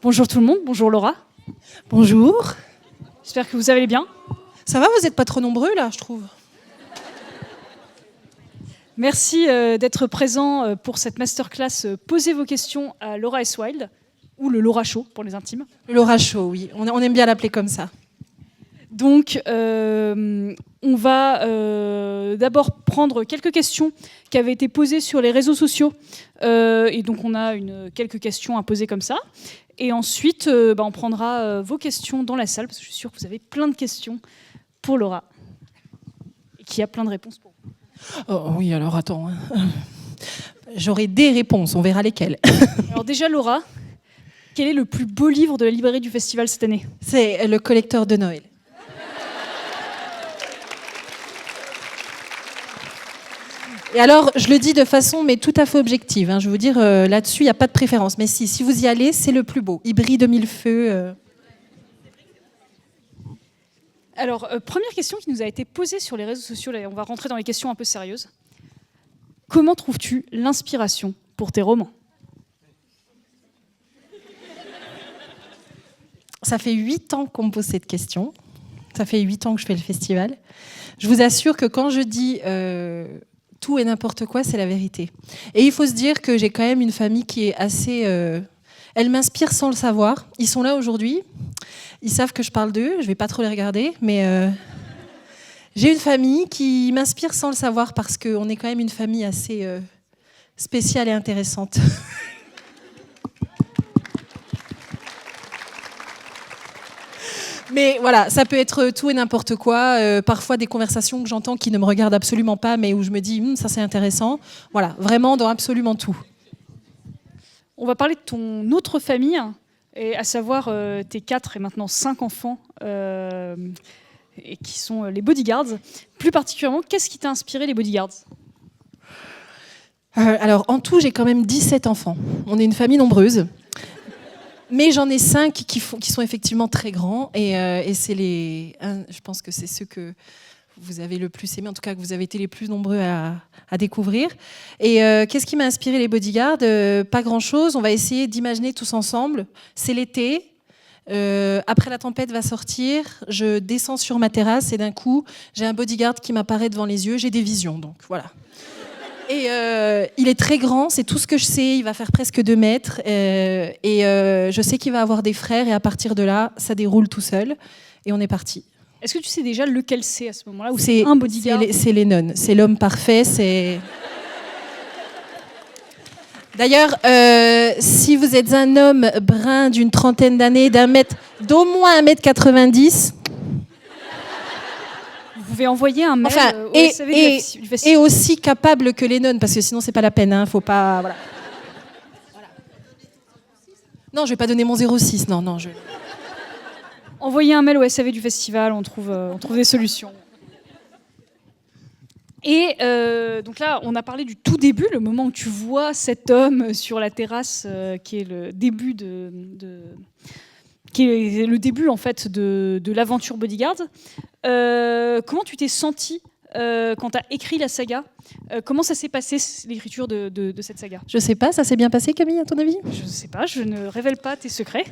Bonjour tout le monde, bonjour Laura. Bonjour. J'espère que vous allez bien. Ça va, vous n'êtes pas trop nombreux là, je trouve. Merci d'être présent pour cette masterclass Posez vos questions à Laura S. Wild, ou le Laura Show pour les intimes. Le Laura Show, oui. On aime bien l'appeler comme ça. Donc, on va d'abord prendre quelques questions qui avaient été posées sur les réseaux sociaux. Et donc, on a quelques questions à poser comme ça. Et ensuite, on prendra vos questions dans la salle, parce que je suis sûre que vous avez plein de questions pour Laura. Et qu'il y a plein de réponses pour vous. Oh, oui, alors attends. J'aurai des réponses, on verra lesquelles. Alors déjà, Laura, quel est le plus beau livre de la librairie du festival cette année ? C'est Le Collecteur de Noël. Et alors, je le dis de façon mais tout à fait objective. Je veux dire, là-dessus, il n'y a pas de préférence. Mais si vous y allez, c'est le plus beau. Il brille de mille feux. Alors, première question qui nous a été posée sur les réseaux sociaux. Là, on va rentrer dans les questions un peu sérieuses. Comment trouves-tu l'inspiration pour tes romans ? Ça fait 8 ans qu'on me pose cette question. Ça fait 8 ans que je fais le festival. Je vous assure que quand je dis tout et n'importe quoi, c'est la vérité. Et il faut se dire que j'ai quand même une famille qui est assez... Elle m'inspire sans le savoir. Ils sont là aujourd'hui. Ils savent que je parle d'eux. Je ne vais pas trop les regarder. Mais j'ai une famille qui m'inspire sans le savoir parce qu'on est quand même une famille assez spéciale et intéressante. Mais voilà, ça peut être tout et n'importe quoi. Parfois des conversations que j'entends qui ne me regardent absolument pas, mais où je me dis ça c'est intéressant. Voilà, vraiment dans absolument tout. On va parler de ton autre famille, et à savoir tes 4 et maintenant 5 enfants, et qui sont les bodyguards. Plus particulièrement, qu'est-ce qui t'a inspiré les bodyguards ? Alors en tout, j'ai quand même 17 enfants. On est une famille nombreuse. Mais j'en ai 5 qui sont effectivement très grands et c'est je pense que c'est ceux que vous avez le plus aimé, en tout cas que vous avez été les plus nombreux à découvrir. Et qu'est-ce qui m'a inspiré les bodyguards ? Pas grand-chose, on va essayer d'imaginer tous ensemble. C'est l'été, après la tempête va sortir, je descends sur ma terrasse et d'un coup, j'ai un bodyguard qui m'apparaît devant les yeux, j'ai des visions, donc voilà. Et il est très grand, c'est tout ce que je sais, il va faire presque 2 mètres. Je sais qu'il va avoir des frères et à partir de là, ça déroule tout seul. Et on est parti. Est-ce que tu sais déjà lequel c'est à ce moment-là, ou c'est un bodyguard ? C'est Lennon, c'est l'homme parfait. D'ailleurs, si vous êtes un homme brun d'une trentaine d'années, d'au moins 1m90... Vous pouvez envoyer un mail au SAV du festival. Et aussi capable que Lennon, parce que sinon c'est pas la peine, faut pas... Voilà. Non, je vais pas donner mon 06, non. Envoyez un mail au SAV du festival, on trouve des solutions. Et donc là, on a parlé du tout début, le moment où tu vois cet homme sur la terrasse, qui est le début qui est le début en fait de l'aventure Bodyguard. Comment tu t'es sentie quand tu as écrit la saga ? Comment ça s'est passé, l'écriture de cette saga ? Je sais pas, ça s'est bien passé, Camille, à ton avis ? Je ne sais pas, je ne révèle pas tes secrets.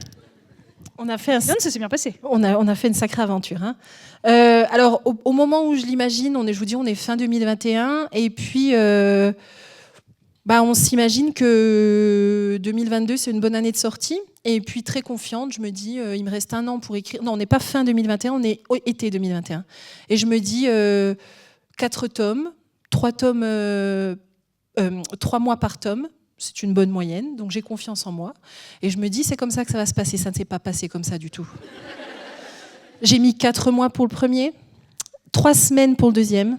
On a fait ça s'est bien passé. On a fait une sacrée aventure. Alors, au moment où je l'imagine, je vous dis, on est fin 2021, et puis on s'imagine que 2022, c'est une bonne année de sortie. Et puis, très confiante, je me dis, il me reste 1 an pour écrire. Non, on n'est pas fin 2021, on est été 2021. Et je me dis, 4 tomes, 3 tomes, 3 mois par tome. C'est une bonne moyenne, donc j'ai confiance en moi. Et je me dis, c'est comme ça que ça va se passer. Ça ne s'est pas passé comme ça du tout. J'ai mis 4 mois pour le premier, 3 semaines pour le deuxième,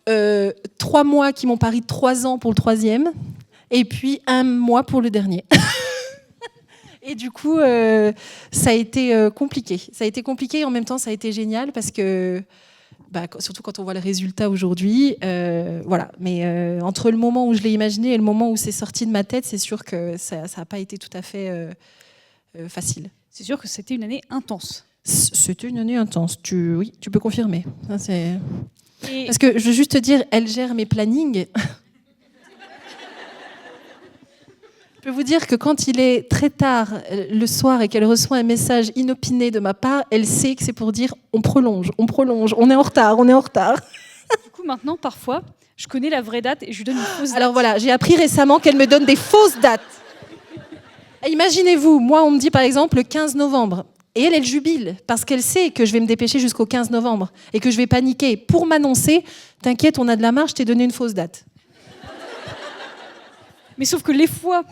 3 mois qui m'ont pari 3 ans pour le troisième, et puis 1 mois pour le dernier. Et du coup, ça a été compliqué. Ça a été compliqué et en même temps, ça a été génial parce que, surtout quand on voit le résultat aujourd'hui, voilà. Mais entre le moment où je l'ai imaginé et le moment où c'est sorti de ma tête, c'est sûr que ça n'a pas été tout à fait facile. C'est sûr que c'était une année intense. C'était une année intense. Oui, tu peux confirmer. Ça, parce que je veux juste te dire, elle gère mes plannings. Je peux vous dire que quand il est très tard le soir et qu'elle reçoit un message inopiné de ma part, elle sait que c'est pour dire on prolonge, on est en retard, on est en retard. Du coup, maintenant, parfois, je connais la vraie date et je lui donne une fausse date. Alors voilà, j'ai appris récemment qu'elle me donne des fausses dates. Imaginez-vous, moi on me dit par exemple le 15 novembre. Et elle jubile parce qu'elle sait que je vais me dépêcher jusqu'au 15 novembre et que je vais paniquer pour m'annoncer « T'inquiète, on a de la marge, je t'ai donné une fausse date. » Mais sauf que les fois,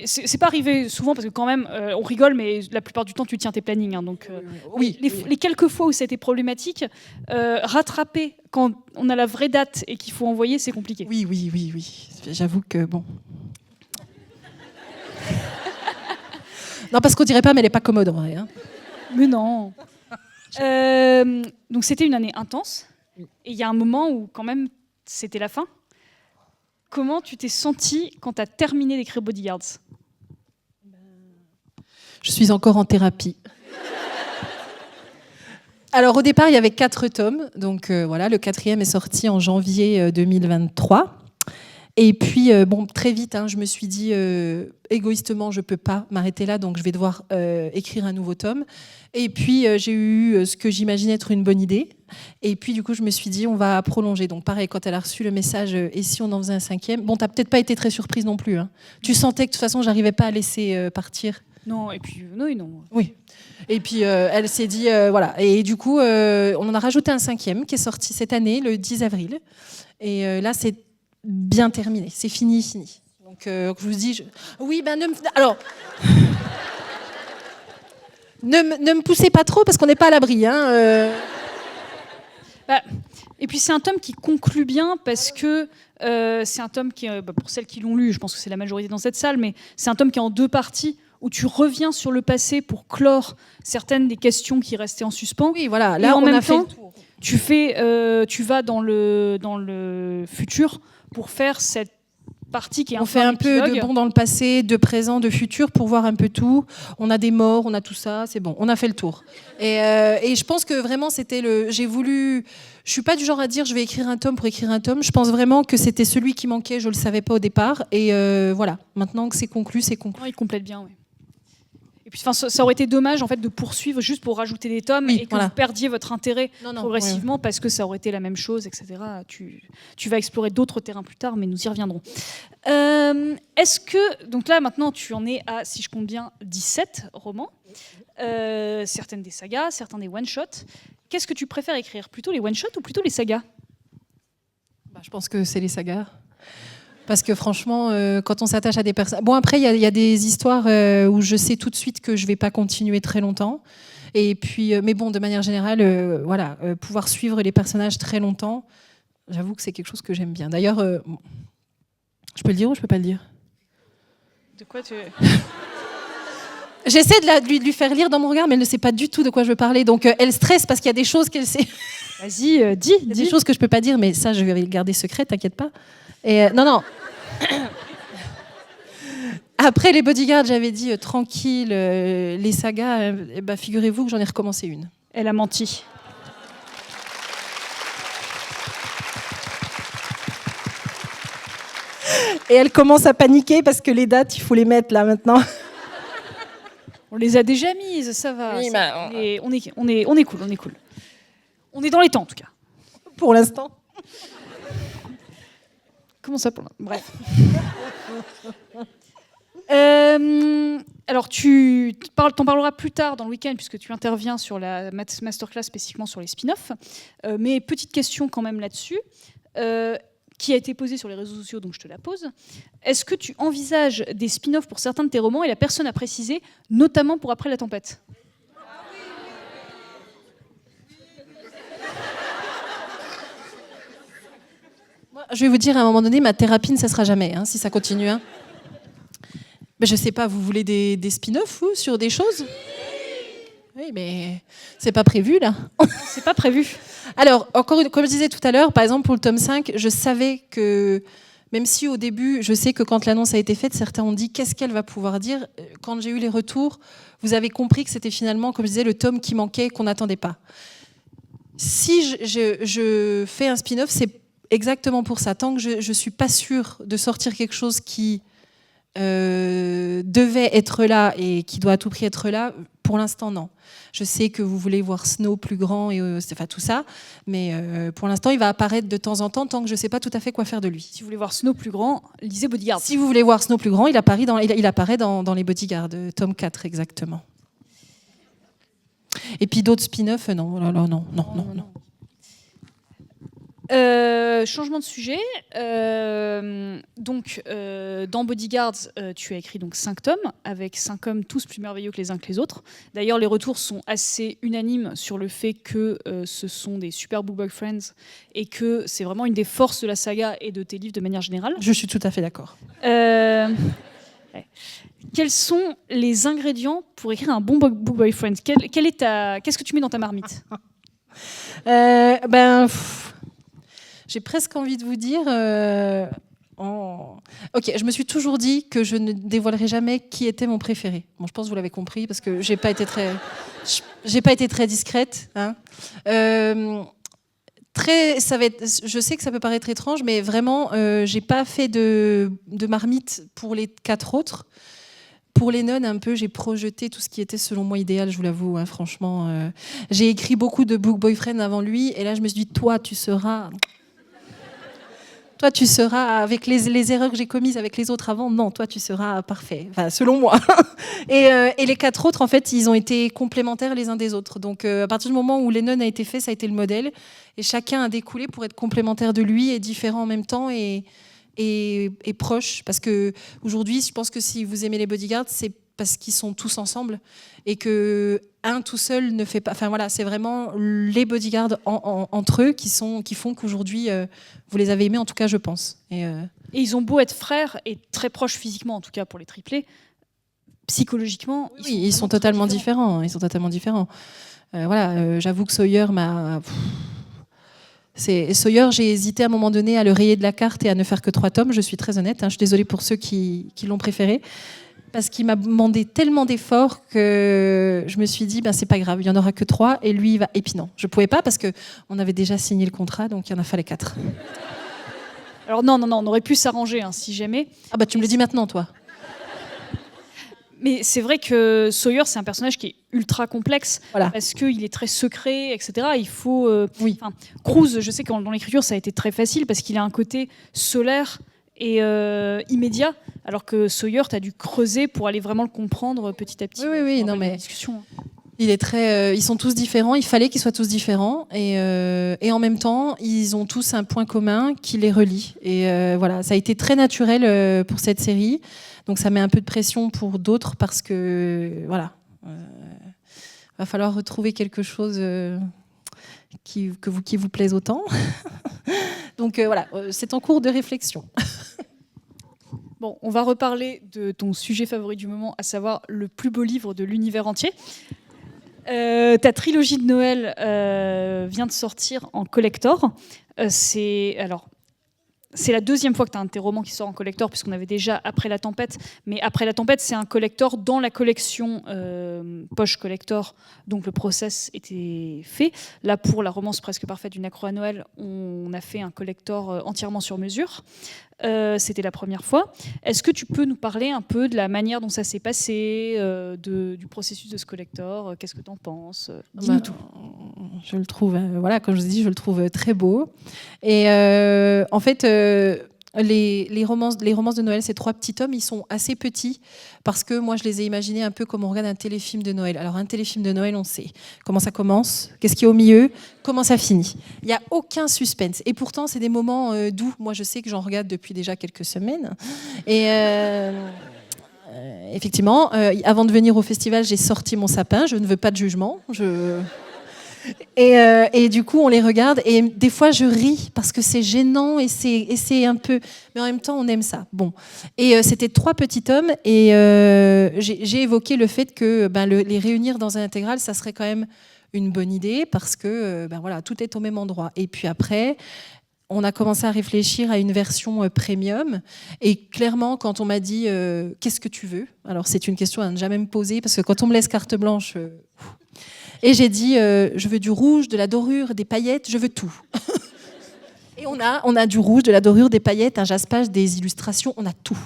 c'est pas arrivé souvent parce que quand même, on rigole, mais la plupart du temps, tu tiens tes plannings. Hein, donc, oui, les quelques fois où ça a été problématique, rattraper quand on a la vraie date et qu'il faut envoyer, c'est compliqué. Oui. J'avoue que bon. Non, parce qu'on dirait pas, mais elle est pas commode en vrai. Hein. Mais non. Donc c'était une année intense. Et il y a un moment où quand même, c'était la fin. Comment tu t'es sentie quand tu as terminé d'écrire Bodyguards ? Je suis encore en thérapie. Alors au départ, il y avait 4 tomes. Donc voilà, le 4e est sorti en janvier 2023. Et puis, très vite, je me suis dit, égoïstement, je ne peux pas m'arrêter là, donc je vais devoir écrire un nouveau tome. Et puis, j'ai eu ce que j'imaginais être une bonne idée. Et puis, du coup, je me suis dit, on va prolonger. Donc, pareil, quand elle a reçu le message, et si on en faisait un 5e ? Bon, tu n'as peut-être pas été très surprise non plus. Hein. Tu sentais que, de toute façon, je n'arrivais pas à laisser partir. Non, et puis, non. Oui. Et puis, elle s'est dit, voilà. Et du coup, on en a rajouté un 5e qui est sorti cette année, le 10 avril. Et là, c'est bien terminé, c'est fini. Donc je vous dis, oui, alors, ne me poussez pas trop parce qu'on n'est pas à l'abri. Hein, et puis c'est un tome qui conclut bien parce que c'est un tome qui, pour celles qui l'ont lu, je pense que c'est la majorité dans cette salle, mais c'est un tome qui est en 2 parties où tu reviens sur le passé pour clore certaines des questions qui restaient en suspens. Oui, voilà. Là, et en on même a temps, fait le tour. tu vas dans le futur pour faire cette partie qui est on fait un peu de bond dans le passé, de présent, de futur pour voir un peu tout. On a des morts, on a tout ça, c'est bon, on a fait le tour. Et je pense que vraiment c'était je suis pas du genre à dire je vais écrire un tome pour écrire un tome. Je pense vraiment que c'était celui qui manquait, je le savais pas au départ. Et voilà, maintenant que c'est conclu, c'est conclu. Non, il complète bien, oui. Et puis, ça aurait été dommage en fait de poursuivre juste pour rajouter des tomes et que vous perdiez votre intérêt progressivement parce que ça aurait été la même chose, etc. Tu vas explorer d'autres terrains plus tard, mais nous y reviendrons. Est-ce que, donc là maintenant tu en es à, si je compte bien, 17 romans, certaines des sagas, certains des one-shots. Qu'est-ce que tu préfères écrire ? Plutôt les one-shots ou plutôt les sagas ? Je pense que c'est les sagas. Parce que franchement, quand on s'attache à des personnes... Bon, après, il y a des histoires où je sais tout de suite que je ne vais pas continuer très longtemps. Et puis, mais bon, de manière générale, pouvoir suivre les personnages très longtemps, j'avoue que c'est quelque chose que j'aime bien. D'ailleurs, je peux le dire ou je ne peux pas le dire ? De quoi tu... J'essaie de lui faire lire dans mon regard, mais elle ne sait pas du tout de quoi je veux parler. Donc, elle stresse parce qu'il y a des choses qu'elle sait. Vas-y, dis. Il y a des choses que je ne peux pas dire, mais ça, je vais le garder secret, t'inquiète pas. Et non. Après les Bodyguards, j'avais dit tranquille, les sagas, figurez-vous que j'en ai recommencé une. Elle a menti. Et elle commence à paniquer parce que les dates, il faut les mettre là maintenant. On les a déjà mises, ça va. Oui, on est cool. On est dans les temps en tout cas. Pour l'instant. Comment ça pour l'instant ? Bref. Alors, t'en parleras plus tard dans le week-end, puisque tu interviens sur la masterclass spécifiquement sur les spin-offs. Mais petite question quand même là-dessus, qui a été posée sur les réseaux sociaux, donc je te la pose. Est-ce que tu envisages des spin-offs pour certains de tes romans ? Et la personne a précisé, notamment pour Après la tempête. Je vais vous dire, à un moment donné, ma thérapie ne cessera jamais, si ça continue. Mais je sais pas, vous voulez des spin-offs, vous, sur des choses ? Oui, mais c'est pas prévu, là. C'est pas prévu. Alors, comme je disais tout à l'heure, par exemple, pour le tome 5, je savais que, même si au début, je sais que quand l'annonce a été faite, certains ont dit « qu'est-ce qu'elle va pouvoir dire ?» Quand j'ai eu les retours, vous avez compris que c'était finalement, comme je disais, le tome qui manquait, qu'on n'attendait pas. Si je fais un spin-off, c'est exactement pour ça. Tant que je ne suis pas sûre de sortir quelque chose qui devait être là et qui doit à tout prix être là, pour l'instant, non. Je sais que vous voulez voir Snow plus grand et enfin, tout ça, mais pour l'instant, il va apparaître de temps en temps tant que je ne sais pas tout à fait quoi faire de lui. Si vous voulez voir Snow plus grand, lisez Bodyguard. Si vous voulez voir Snow plus grand, il apparaît dans les Bodyguards, tome 4 exactement. Et puis d'autres spin-offs, non. Changement de sujet. Dans Bodyguards, tu as écrit donc 5 tomes, avec 5 hommes tous plus merveilleux que les uns que les autres. D'ailleurs, les retours sont assez unanimes sur le fait que ce sont des super book boyfriends et que c'est vraiment une des forces de la saga et de tes livres de manière générale. Je suis tout à fait d'accord. Ouais. Quels sont les ingrédients pour écrire un bon book boyfriend ? Qu'est-ce que tu mets dans ta marmite ? J'ai presque envie de vous dire... Ok, je me suis toujours dit que je ne dévoilerai jamais qui était mon préféré. Bon, je pense que vous l'avez compris parce que j'ai pas été très discrète. Hein. Je sais que ça peut paraître étrange, mais vraiment, j'ai pas fait de marmite pour les 4 autres. Pour les nonnes, un peu, j'ai projeté tout ce qui était selon moi idéal, je vous l'avoue, hein, franchement. J'ai écrit beaucoup de book boyfriend avant lui, et là, je me suis dit, toi, tu seras, avec les erreurs que j'ai commises avec les autres avant, non, toi, tu seras parfait, enfin, selon moi. Et les 4 autres, en fait, ils ont été complémentaires les uns des autres. Donc, à partir du moment où les nonnes a été fait, ça a été le modèle, et chacun a découlé pour être complémentaire de lui et différent en même temps, et proche, parce que aujourd'hui, je pense que si vous aimez les Bodyguards, c'est parce qu'ils sont tous ensemble et que un tout seul ne fait pas. Enfin voilà, c'est vraiment les Bodyguards entre eux qui font qu'aujourd'hui vous les avez aimés, en tout cas, je pense. Et ils ont beau être frères et très proches physiquement, en tout cas pour les triplés, psychologiquement, ils sont totalement différents. Ils sont totalement différents. J'avoue que Sawyer m'a. Sawyer, j'ai hésité à un moment donné à le rayer de la carte et à ne faire que 3 tomes, je suis très honnête, hein, je suis désolée pour ceux qui l'ont préféré, parce qu'il m'a demandé tellement d'efforts que je me suis dit, c'est pas grave, il n'y en aura que 3, et lui, il va... Et puis non, je pouvais pas, parce qu'on avait déjà signé le contrat, donc il en a fallu 4. Alors non, on aurait pu s'arranger, hein, si jamais. Ah bah tu me le dis maintenant, toi. Mais c'est vrai que Sawyer, c'est un personnage qui est ultra complexe, voilà. Parce qu'il est très secret, etc. Il faut... oui. Cruz, je sais que dans l'écriture, ça a été très facile, parce qu'il a un côté solaire et immédiat, alors que Sawyer, tu as dû creuser pour aller vraiment le comprendre petit à petit. Oui, non mais... Discussion. Il est très, ils sont tous différents, il fallait qu'ils soient tous différents, et en même temps, ils ont tous un point commun qui les relie. Et voilà, ça a été très naturel pour cette série. Donc ça met un peu de pression pour d'autres parce que voilà, va falloir retrouver quelque chose qui vous plaise autant. Donc voilà, c'est en cours de réflexion. Bon, on va reparler de ton sujet favori du moment, à savoir le plus beau livre de l'univers entier. Ta trilogie de Noël vient de sortir en collector. C'est la 2e fois que tu as un de tes romans qui sort en collector, puisqu'on avait déjà Après la tempête. Mais Après la tempête, c'est un collector dans la collection poche collector, donc le process était fait. Là, pour La romance presque parfaite d'une accro à Noël, on a fait un collector entièrement sur mesure. C'était la première fois. Est-ce que tu peux nous parler un peu de la manière dont ça s'est passé, du processus de ce collector ? Qu'est-ce que tu en penses ? Dis-nous tout. Je le trouve, comme je vous ai dit, je le trouve très beau. Et en fait, les romances de Noël, ces 3 petits tomes, ils sont assez petits parce que moi, je les ai imaginés un peu comme on regarde un téléfilm de Noël. Alors, un téléfilm de Noël, on sait comment ça commence, qu'est-ce qui est au milieu, comment ça finit. Il n'y a aucun suspense. Et pourtant, c'est des moments doux. Moi, je sais que j'en regarde depuis déjà quelques semaines. Et... effectivement, avant de venir au festival, j'ai sorti mon sapin. Je ne veux pas de jugement. Et du coup, on les regarde et des fois, je ris parce que c'est gênant et c'est un peu... Mais en même temps, on aime ça. Bon. Et c'était 3 petits tomes et j'ai évoqué le fait que les réunir dans un intégral, ça serait quand même une bonne idée parce que voilà, tout est au même endroit. Et puis après... on a commencé à réfléchir à une version premium. Et clairement, quand on m'a dit « qu'est-ce que tu veux ?» Alors, c'est une question à ne jamais me poser, parce que quand on me laisse carte blanche... Et j'ai dit « je veux du rouge, de la dorure, des paillettes, je veux tout. » Et on a du rouge, de la dorure, des paillettes, un jaspage, des illustrations, on a tout.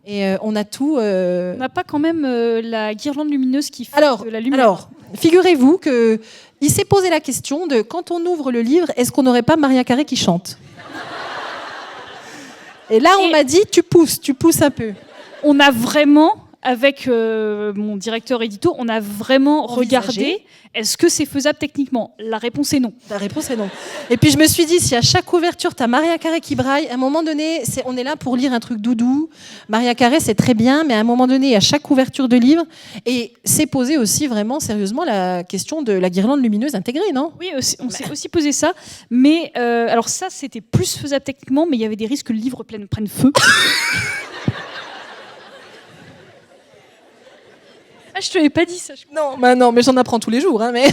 Et on a tout. On n'a pas quand même la guirlande lumineuse qui fait de la lumière. Alors, figurez-vous qu'il s'est posé la question de quand on ouvre le livre, est-ce qu'on n'aurait pas Maria Carré qui chante? Et là, on m'a dit, tu pousses un peu. On a vraiment, avec mon directeur édito, on a vraiment regardé, est-ce que c'est faisable techniquement? La réponse est non. La réponse est non. Et puis je me suis dit, si à chaque ouverture, tu as Maria Carré qui braille, à un moment donné, on est là pour lire un truc doudou. Maria Carré, c'est très bien, mais à un moment donné, à chaque ouverture de livre, et c'est posé aussi vraiment sérieusement la question de la guirlande lumineuse intégrée, non? Oui, on s'est aussi posé ça, mais alors ça, c'était plus faisable techniquement, mais il y avait des risques que le livre prenne feu. Ah, je te l'avais pas dit ça. Non, mais j'en apprends tous les jours. Hein, mais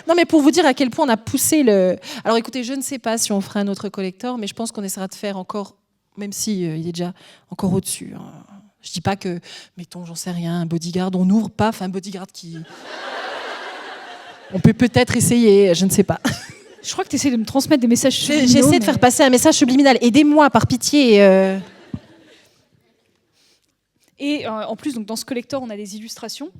non, mais pour vous dire à quel point on a poussé le. Alors, écoutez, je ne sais pas si on fera un autre collector, mais je pense qu'on essaiera de faire encore, même si il est déjà encore au-dessus. Hein. Je dis pas que, mettons, j'en sais rien, un bodyguard, on ouvre, paf, un bodyguard qui. On peut peut-être essayer, je ne sais pas. Je crois que tu essaies de me transmettre des messages subliminaux. J'essaie de faire passer un message subliminal. Aidez-moi, par pitié. Et en plus, donc, dans ce collector, on a des illustrations.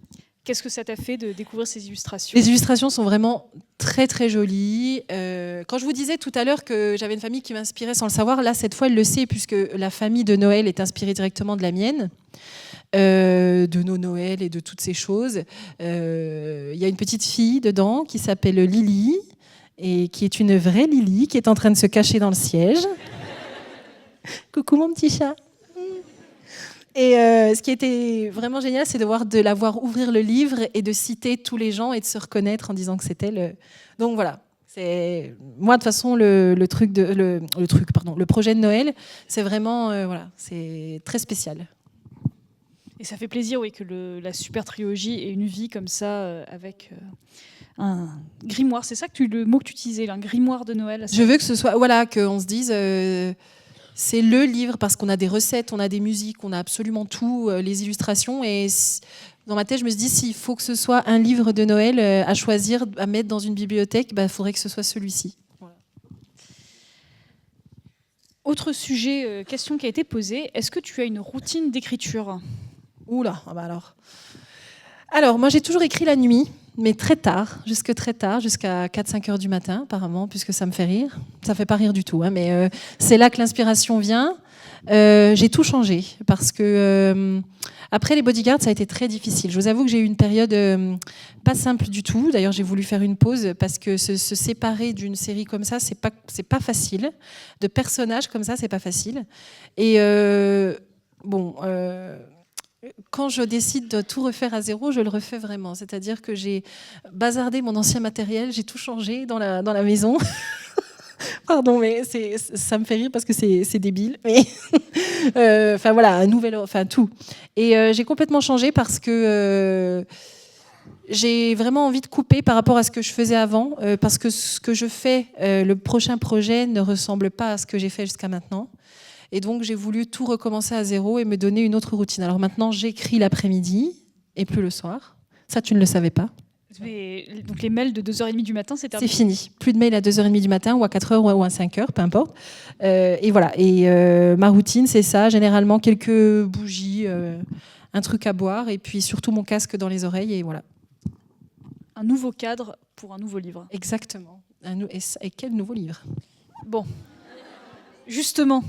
Qu'est-ce que ça t'a fait de découvrir ces illustrations? Les illustrations sont vraiment très très jolies. Quand je vous disais tout à l'heure que j'avais une famille qui m'inspirait sans le savoir, là cette fois elle le sait puisque la famille de Noël est inspirée directement de la mienne, de nos Noëls et de toutes ces choses. Il y a une petite fille dedans qui s'appelle Lily et qui est une vraie Lily qui est en train de se cacher dans le siège. Coucou mon petit chat. Et ce qui était vraiment génial, c'est de la voir ouvrir le livre et de citer tous les gens et de se reconnaître en disant que c'était le. Donc voilà. C'est moi de toute façon le projet de Noël, c'est vraiment voilà, c'est très spécial. Et ça fait plaisir, oui, que la super trilogie ait une vie comme ça avec un grimoire. C'est ça le mot que tu utilisais, là, un grimoire de Noël. Je veux que ce soit voilà, qu'on se dise. C'est le livre parce qu'on a des recettes, on a des musiques, on a absolument tout, les illustrations. Et dans ma tête, je me suis dit, s'il faut que ce soit un livre de Noël à choisir, à mettre dans une bibliothèque, il faudrait que ce soit celui-ci. Voilà. Autre sujet, question qui a été posée, est-ce que tu as une routine d'écriture? Oula, Alors, moi j'ai toujours écrit la nuit, mais très tard, jusqu'à 4-5 heures du matin, apparemment, puisque ça me fait rire. Ça ne fait pas rire du tout, hein, mais c'est là que l'inspiration vient. J'ai tout changé, parce que après les bodyguards, ça a été très difficile. Je vous avoue que j'ai eu une période pas simple du tout. D'ailleurs, j'ai voulu faire une pause, parce que se séparer d'une série comme ça, c'est pas facile. De personnages comme ça, c'est pas facile. Et quand je décide de tout refaire à zéro, je le refais vraiment. C'est-à-dire que j'ai bazardé mon ancien matériel, j'ai tout changé dans la maison. Pardon, mais ça me fait rire parce que c'est débile. Mais enfin voilà, tout. Et j'ai complètement changé parce que j'ai vraiment envie de couper par rapport à ce que je faisais avant, parce que ce que je fais, le prochain projet ne ressemble pas à ce que j'ai fait jusqu'à maintenant. Et donc, j'ai voulu tout recommencer à zéro et me donner une autre routine. Alors maintenant, j'écris l'après-midi et plus le soir. Ça, tu ne le savais pas. Donc les mails de 2h30 du matin, c'est terminé. C'est fini. Plus de mails à 2h30 du matin ou à 4h ou à 5h, peu importe. Et voilà. Et ma routine, c'est ça. Généralement, quelques bougies, un truc à boire et puis surtout mon casque dans les oreilles et voilà. Un nouveau cadre pour un nouveau livre. Exactement. Et quel nouveau livre? Bon. Justement,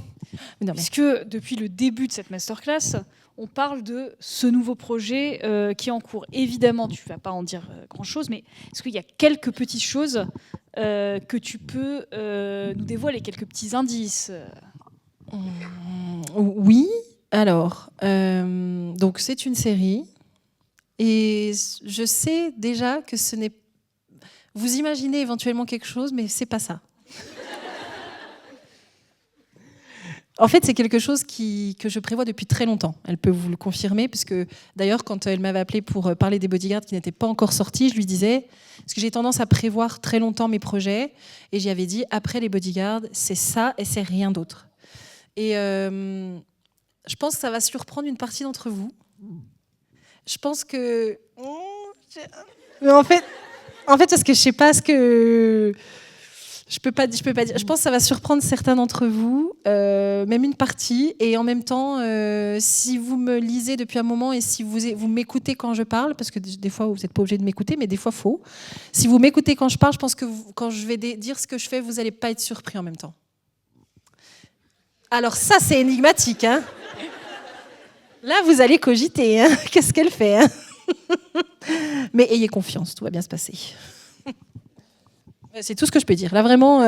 puisque depuis le début de cette masterclass, on parle de ce nouveau projet qui est en cours. Évidemment, tu ne vas pas en dire grand-chose, mais est-ce qu'il y a quelques petites choses que tu peux nous dévoiler, quelques petits indices? Oui. Alors, donc c'est une série. Et je sais déjà que ce n'est... Vous imaginez éventuellement quelque chose, mais c'est pas ça. En fait, c'est quelque chose que je prévois depuis très longtemps. Elle peut vous le confirmer, puisque d'ailleurs, quand elle m'avait appelé pour parler des bodyguards qui n'étaient pas encore sortis, je lui disais, parce que j'ai tendance à prévoir très longtemps mes projets, et j'y avais dit, après les bodyguards, c'est ça et c'est rien d'autre. Et je pense que ça va surprendre une partie d'entre vous. Je pense que... Mais en fait, parce que je sais pas ce que... Je peux pas dire. Je pense que ça va surprendre certains d'entre vous, même une partie. Et en même temps, si vous me lisez depuis un moment et si vous m'écoutez quand je parle, parce que des fois vous n'êtes pas obligé de m'écouter, mais des fois faux. Si vous m'écoutez quand je parle, je pense que quand je vais dire ce que je fais, vous n'allez pas être surpris en même temps. Alors ça, c'est énigmatique, hein. Là, vous allez cogiter, hein. Qu'est-ce qu'elle fait, hein. Mais ayez confiance, tout va bien se passer. C'est tout ce que je peux dire. Là, vraiment...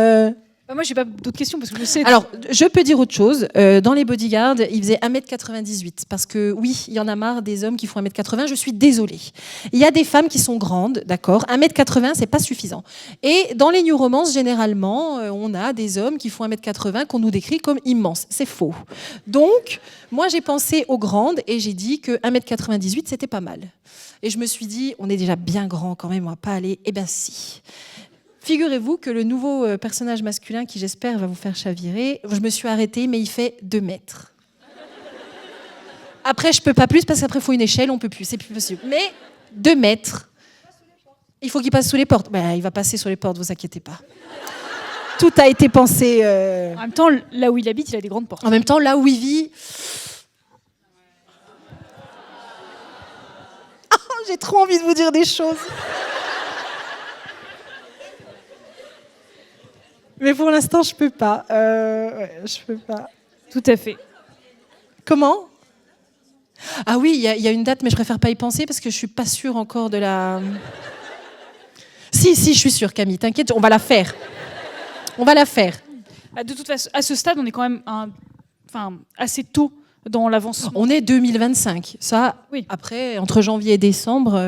Moi, j'ai pas d'autres questions parce que je sais... Alors, je peux dire autre chose. Dans les bodyguards, ils faisaient 1m98. Parce que, oui, il y en a marre des hommes qui font 1m80. Je suis désolée. Il y a des femmes qui sont grandes, d'accord. 1m80, c'est pas suffisant. Et dans les new romances, généralement, on a des hommes qui font 1m80 qu'on nous décrit comme immenses. C'est faux. Donc, moi, j'ai pensé aux grandes et j'ai dit que 1m98, c'était pas mal. Et je me suis dit, on est déjà bien grand quand même, on va pas aller... Eh bien, si. Figurez-vous que le nouveau personnage masculin qui, j'espère, va vous faire chavirer, je me suis arrêtée, mais il fait 2 mètres. Après, je peux pas plus, parce qu'après, il faut une échelle, on peut plus, c'est plus possible. Mais 2 mètres. Il faut qu'il passe sous les portes. Ben, il va passer sous les portes, vous inquiétez pas. Tout a été pensé... En même temps, là où il habite, il a des grandes portes. En même temps, là où il vit... Oh, j'ai trop envie de vous dire des choses. Mais pour l'instant, je peux pas. Je peux pas. Tout à fait. Comment ? Ah oui, il y a une date, mais je préfère pas y penser parce que je suis pas sûre encore de la... Si, je suis sûre, Camille, t'inquiète, on va la faire. On va la faire. De toute façon, à ce stade, on est quand même assez tôt dans l'avancement. On est 2025. Ça, oui. Après, entre janvier et décembre...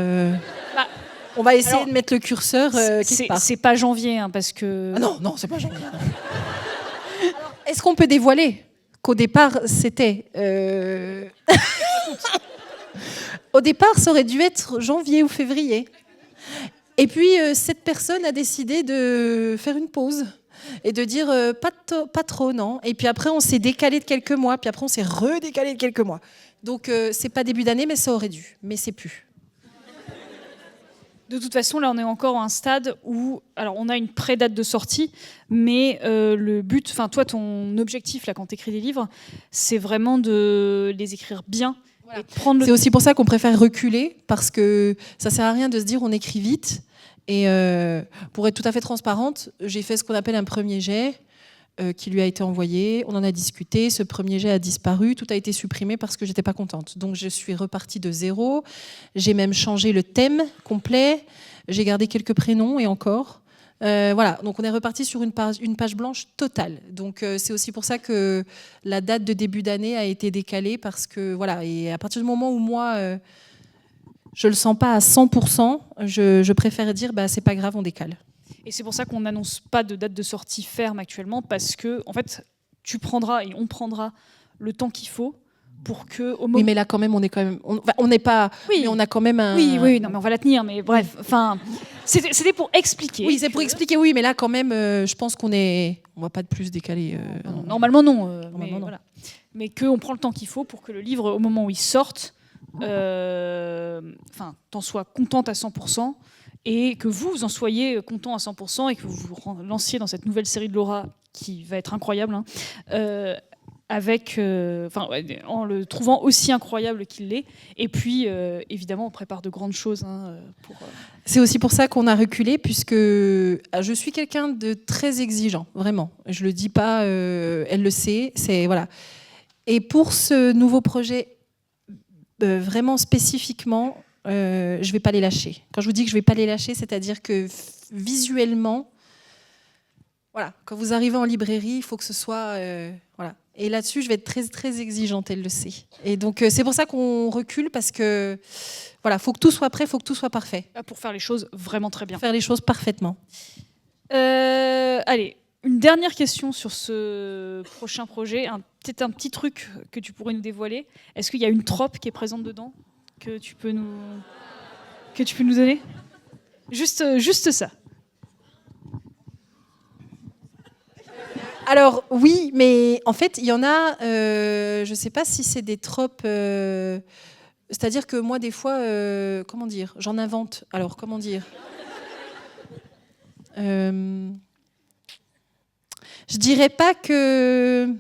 On va essayer de mettre le curseur quelque part. C'est pas janvier, hein, parce que... Ah non, c'est pas janvier. Alors, est-ce qu'on peut dévoiler qu'au départ, c'était... Au départ, ça aurait dû être janvier ou février. Et puis, cette personne a décidé de faire une pause et de dire pas trop, non. Et puis après, on s'est décalé de quelques mois, puis après, on s'est redécalé de quelques mois. Donc, c'est pas début d'année, mais ça aurait dû. Mais c'est plus. De toute façon, là, on est encore à un stade où, alors, on a une pré-date de sortie, mais le but, enfin, toi, ton objectif, là, quand tu écris des livres, c'est vraiment de les écrire bien. Voilà. Et prendre le... C'est aussi pour ça qu'on préfère reculer, parce que ça sert à rien de se dire on écrit vite. Et pour être tout à fait transparente, j'ai fait ce qu'on appelle un premier jet qui lui a été envoyé. On en a discuté. Ce premier jet a disparu. Tout a été supprimé parce que j'étais pas contente. Donc je suis repartie de zéro. J'ai même changé le thème complet. J'ai gardé quelques prénoms et encore. Voilà. Donc on est reparti sur une page blanche totale. Donc c'est aussi pour ça que la date de début d'année a été décalée parce que voilà. Et à partir du moment où moi je le sens pas à 100%, je préfère dire c'est pas grave, on décale. Et c'est pour ça qu'on n'annonce pas de date de sortie ferme actuellement, parce que en fait, tu prendras et on prendra le temps qu'il faut pour que au moment... Oui, mais là quand même, on n'est pas. Oui, mais on a quand même un. Oui, non, mais on va la tenir. Mais bref, enfin, c'était pour expliquer. Oui, c'est pour expliquer. Oui, mais là quand même, je pense qu'on va pas de plus décaler. Normalement non. Normalement, mais non. Voilà. Mais qu'on prend le temps qu'il faut pour que le livre, au moment où il sorte, t'en sois contente à 100%. Et que vous en soyez content à 100% et que vous vous lanciez dans cette nouvelle série de Laura qui va être incroyable, hein, en le trouvant aussi incroyable qu'il l'est. Et puis, évidemment, on prépare de grandes choses. C'est aussi pour ça qu'on a reculé, puisque je suis quelqu'un de très exigeant, vraiment. Je le dis pas, elle le sait. Voilà. Et pour ce nouveau projet, vraiment spécifiquement... je vais pas les lâcher. Quand je vous dis que je vais pas les lâcher, c'est-à-dire que visuellement, voilà, quand vous arrivez en librairie, il faut que ce soit, voilà. Et là-dessus, je vais être très très exigeante, elle le sait. Et donc c'est pour ça qu'on recule parce que voilà, faut que tout soit prêt, faut que tout soit parfait. Pour faire les choses vraiment très bien. Faire les choses parfaitement. Allez, une dernière question sur ce prochain projet. Peut-être un petit truc que tu pourrais nous dévoiler. Est-ce qu'il y a une trope qui est présente dedans ? Que tu peux nous donner ? Juste ça. Alors oui, mais en fait, il y en a, je ne sais pas si c'est des tropes, c'est-à-dire que moi, des fois, comment dire, j'en invente. Alors, comment dire Je dirais pas que...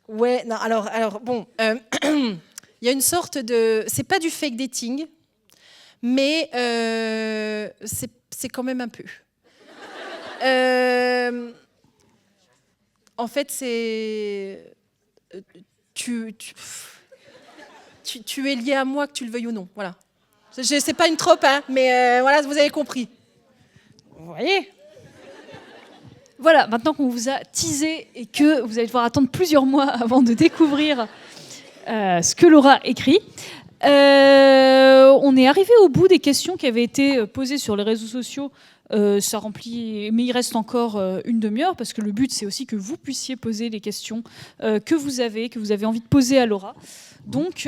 Ouais, non, alors bon, il y a une sorte de... C'est pas du fake dating, mais c'est quand même un peu. En fait, c'est... Tu es lié à moi, que tu le veuilles ou non, voilà. C'est pas une trope, hein, mais voilà, vous avez compris. Vous voyez ? Voilà, maintenant qu'on vous a teasé et que vous allez devoir attendre plusieurs mois avant de découvrir ce que Laura écrit, on est arrivé au bout des questions qui avaient été posées sur les réseaux sociaux. Ça remplit, mais il reste encore une demi-heure parce que le but c'est aussi que vous puissiez poser les questions que vous avez envie de poser à Laura. Donc, si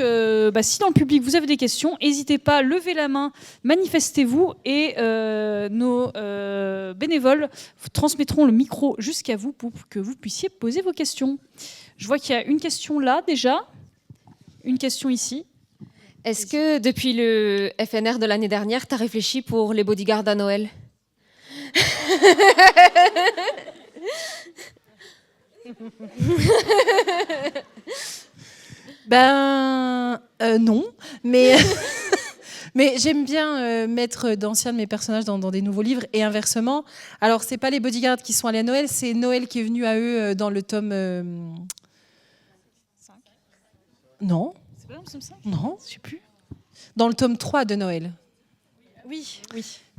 dans le public vous avez des questions, n'hésitez pas, levez la main, manifestez-vous et nos bénévoles vous transmettront le micro jusqu'à vous pour que vous puissiez poser vos questions. Je vois qu'il y a une question là déjà, une question ici. Est-ce que depuis le FNR de l'année dernière, tu as réfléchi pour les bodyguards à Noël ? Non, mais mais j'aime bien mettre d'anciens de mes personnages dans des nouveaux livres et inversement. Alors c'est pas les bodyguards qui sont allés à Noël, c'est Noël qui est venu à eux dans le tome 5. Non. C'est pas dans le tome 5 ? Non, Je sais plus. Dans le tome 3 de Noël. Oui.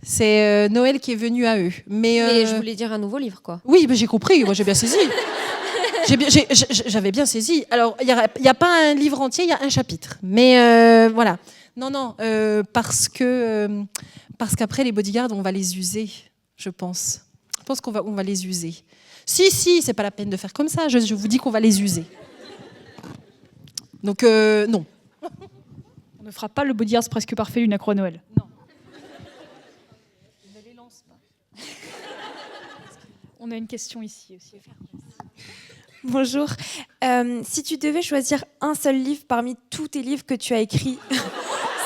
C'est Noël qui est venu à eux. Mais je voulais dire un nouveau livre, quoi. Oui, j'ai compris, moi j'ai bien saisi. J'avais bien saisi. Alors, il n'y a pas un livre entier, il y a un chapitre. Mais voilà. Non, parce qu'après, les bodyguards, on va les user, je pense. Je pense qu'on va les user. Si, c'est pas la peine de faire comme ça. Je vous dis qu'on va les user. Donc, non. On ne fera pas le bodyguard presque parfait d'une accro à Noël. Non. Ne les lance pas. On a une question ici aussi. Bonjour. Si tu devais choisir un seul livre parmi tous tes livres que tu as écrits,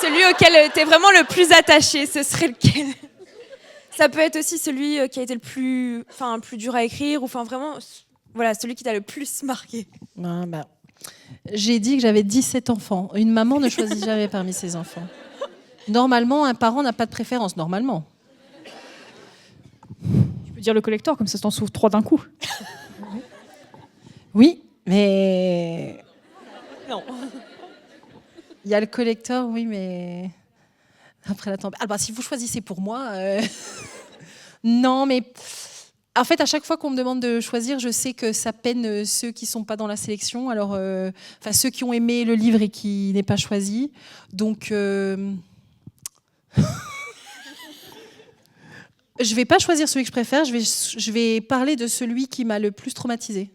celui auquel tu es vraiment le plus attaché, ce serait lequel ? Ça peut être aussi celui qui a été le plus dur à écrire, ou vraiment, voilà, celui qui t'a le plus marqué. J'ai dit que j'avais 17 enfants. Une maman ne choisit jamais parmi ses enfants. Normalement, un parent n'a pas de préférence, normalement. Tu peux dire le collector, comme ça t'en sauve 3 d'un coup. Oui, mais... Non. Il y a le collector, oui, mais... Après la tempête... si vous choisissez pour moi... Non, mais... En fait, à chaque fois qu'on me demande de choisir, je sais que ça peine ceux qui ne sont pas dans la sélection. Alors, ceux qui ont aimé le livre et qui n'est pas choisi. Donc... Je ne vais pas choisir celui que je préfère. Je vais parler de celui qui m'a le plus traumatisée.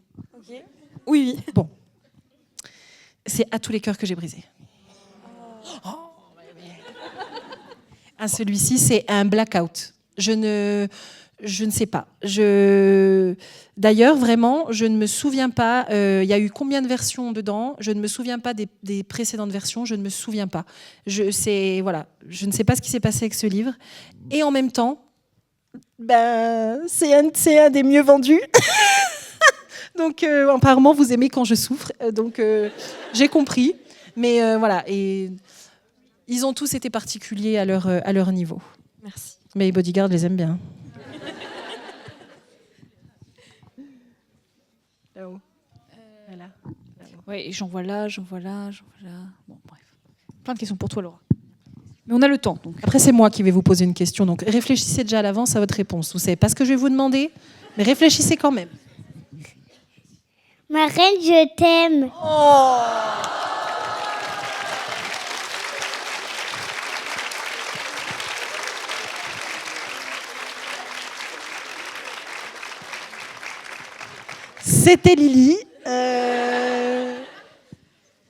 Oui. Bon. C'est À tous les cœurs que j'ai brisés. Celui-ci, c'est un blackout. Je ne sais pas. D'ailleurs, vraiment, je ne me souviens pas. Il y a eu combien de versions dedans ? Je ne me souviens pas des précédentes versions. Je ne me souviens pas. Je ne sais pas ce qui s'est passé avec ce livre. Et en même temps, c'est un des mieux vendus. Donc, apparemment, vous aimez quand je souffre. Donc, j'ai compris. Mais voilà. Et ils ont tous été particuliers à leur niveau. Merci. Mais les bodyguards, je les aime bien. Là-haut. Voilà. Ouais, j'en vois là. Bon, bref. Plein de questions pour toi, Laura. Mais on a le temps. Donc. Après, c'est moi qui vais vous poser une question. Donc, réfléchissez déjà à l'avance à votre réponse. Vous savez pas ce que je vais vous demander, mais réfléchissez quand même. Ma reine, je t'aime. Oh, c'était Lily.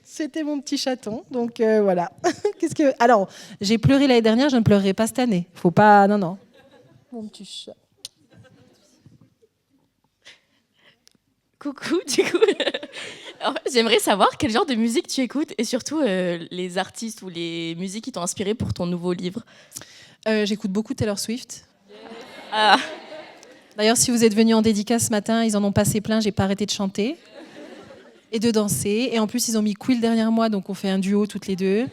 C'était mon petit chaton. Donc voilà. Alors, j'ai pleuré l'année dernière, je ne pleurerai pas cette année. Faut pas. Non. Mon petit chat. Coucou, du coup. En fait, j'aimerais savoir quel genre de musique tu écoutes et surtout les artistes ou les musiques qui t'ont inspiré pour ton nouveau livre. J'écoute beaucoup Taylor Swift. Ah. D'ailleurs, si vous êtes venus en dédicace ce matin, ils en ont passé plein, j'ai pas arrêté de chanter et de danser. Et en plus, ils ont mis Quill derrière moi, donc on fait un duo toutes les deux.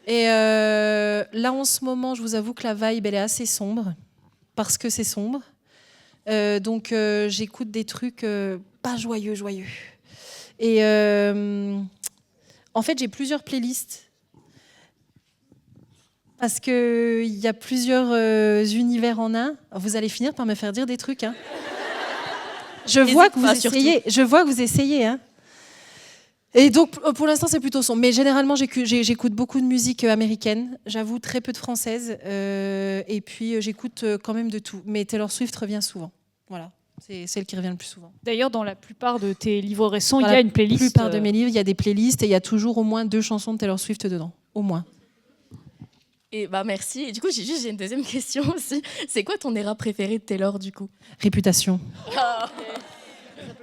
Et là, en ce moment, je vous avoue que la vibe, elle est assez sombre, parce que c'est sombre. Donc, j'écoute des trucs pas joyeux. Et en fait, j'ai plusieurs playlists. Parce qu'il y a plusieurs univers en un. Vous allez finir par me faire dire des trucs. Hein. Je vois que vous essayez. Hein. Et donc, pour l'instant, c'est plutôt sombre. Mais généralement, j'écoute beaucoup de musique américaine. J'avoue, très peu de française. Et puis, j'écoute quand même de tout. Mais Taylor Swift revient souvent. Voilà. C'est celle qui revient le plus souvent. D'ailleurs, dans la plupart de tes livres récents, Dans il y a une playlist. La plupart de mes livres, il y a des playlists et il y a toujours au moins 2 chansons de Taylor Swift dedans. Au moins. Et merci. Et du coup, j'ai une deuxième question aussi. C'est quoi ton era préféré de Taylor, du coup? Réputation.